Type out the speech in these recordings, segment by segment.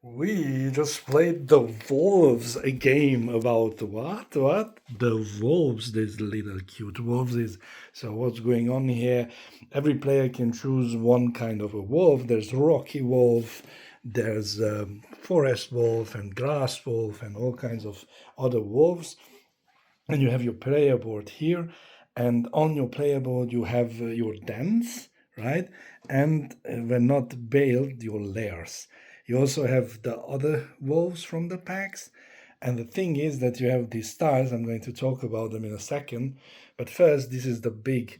We just played the Wolves, a game about what? What? The Wolves, these little cute wolves is. So what's going on here? Every player can choose one kind of a wolf. There's rocky wolf, there's forest wolf and grass wolf and all kinds of other wolves. And you have your player board here, and on your player board you have your dens, right? And when not bailed, your lairs. You also have the other wolves from the packs, and the thing is that you have these stars. I'm going to talk about them in a second, but first, this is the big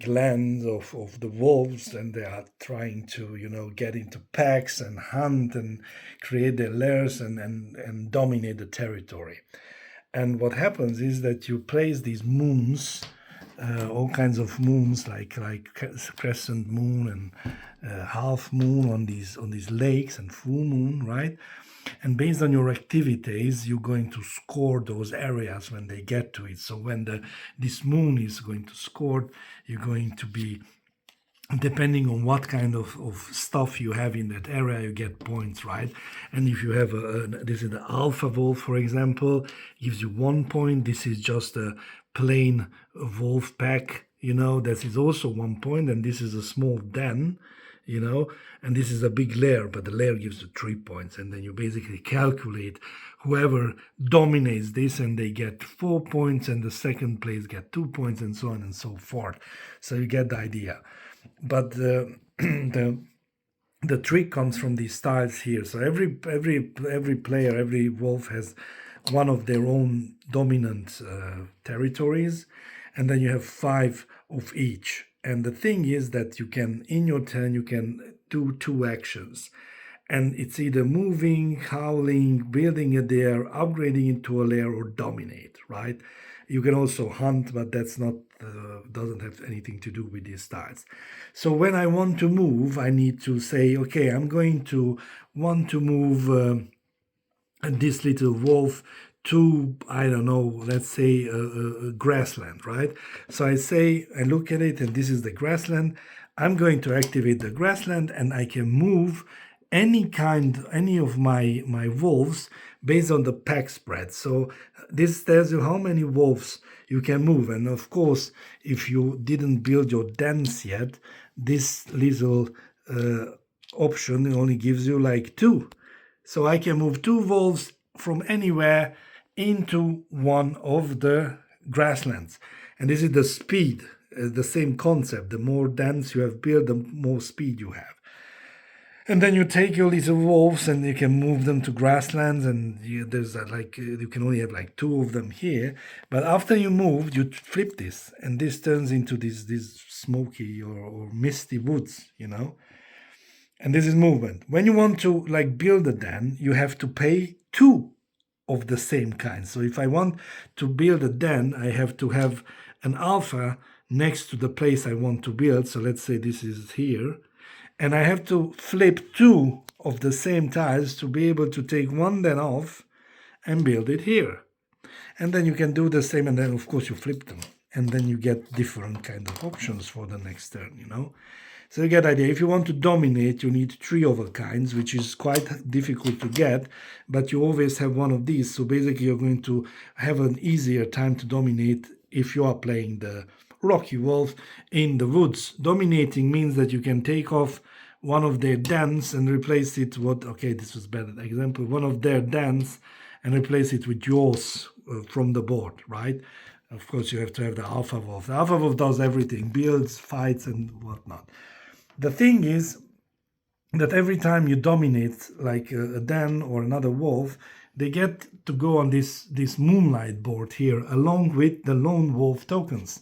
land of the wolves, and they are trying to get into packs and hunt and create their lairs and dominate the territory. And what happens is that you place these moons, all kinds of moons, like crescent moon and half moon on these lakes and full moon, right? And based on your activities, you're going to score those areas when they get to it. So when this moon is going to score, you're going to be, depending on what kind of stuff you have in that area, you get points, right? And if you have this is the alpha wolf, for example, gives you 1 point. This is just a plain wolf pack, that is also 1 point. And this is a small den, and this is a big lair, but the lair gives you 3 points. And then you basically calculate whoever dominates this, and they get 4 points, and the second place get 2 points, and so on and so forth. So you get the idea. But the trick comes from these styles here. So every player, every wolf has one of their own dominant territories, and then you have 5 of each. And the thing is that you can, in your turn, you can do 2 actions. And it's either moving, howling, building a lair, upgrading into a lair, or dominate, right? You can also hunt, but that's not doesn't have anything to do with these styles. So when I want to move, I need to say, okay, I'm going to want to move this little wolf to, I don't know, let's say a grassland, right? So I look at it, and this is the grassland. I'm going to activate the grassland, and I can move any of my wolves based on the pack spread. So this tells you how many wolves you can move. And of course, if you didn't build your dens yet, this little option only gives you like 2. So I can move 2 wolves from anywhere into one of the grasslands. And this is the speed, the same concept. The more dens you have built, the more speed you have. And then you take your little wolves and you can move them to grasslands, and there's you can only have like 2 of them here. But after you move, you flip this, and this turns into these smoky or misty woods. And this is movement. When you want to like build a den, you have to pay 2 of the same kind. So if I want to build a den, I have to have an alpha next to the place I want to build. So let's say this is here. And I have to flip 2 of the same tiles to be able to take one den off and build it here. And then you can do the same, and then of course you flip them. And then you get different kind of options for the next turn. So you get the idea. If you want to dominate, you need 3 of a kinds, which is quite difficult to get, but you always have one of these. So basically you're going to have an easier time to dominate if you are playing the Rocky Wolf in the woods. Dominating means that you can take off one of their dens and replace it this was better example, one of their dens and replace it with yours from the board, right? Of course, you have to have the Alpha Wolf. The Alpha Wolf does everything, builds, fights, and whatnot. The thing is that every time you dominate like a den or another wolf, they get to go on this moonlight board here along with the lone wolf tokens.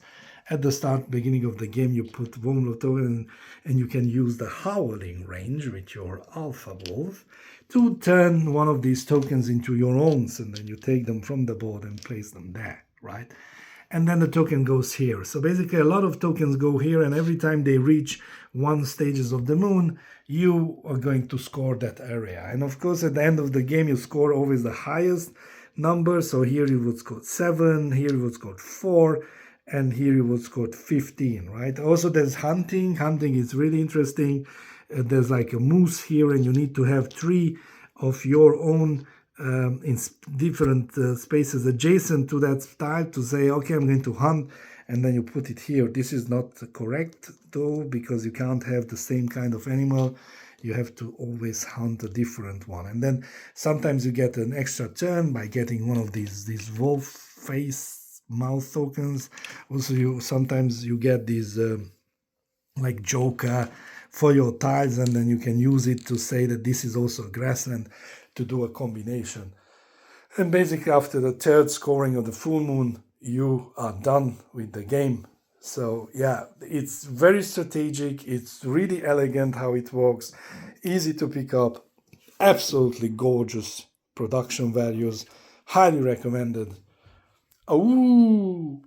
At the beginning of the game, you put one wolf token, and you can use the howling range with your alpha wolf to turn one of these tokens into your own, and then you take them from the board and place them there, right? And then the token goes here. So basically a lot of tokens go here, and every time they reach 1 stages of the moon, you are going to score that area. And of course, at the end of the game, you score always the highest number. So here you would score 7, here you would score 4, and here you would score 15, right? Also, there's hunting. Hunting is really interesting. There's like a moose here, and you need to have 3 of your own different spaces adjacent to that tile to say, okay, I'm going to hunt, and then you put it here. This is not correct though, because you can't have the same kind of animal. You have to always hunt a different one, and then sometimes you get an extra turn by getting one of these wolf face mouth tokens. Also, you sometimes you get these like joker for your tiles, and then you can use it to say that this is also a grassland to do a combination. And basically, after the third scoring of the full moon, you are done with the game. So, yeah, it's very strategic. It's really elegant how it works, easy to pick up, absolutely gorgeous production values. Highly recommended. Ooh!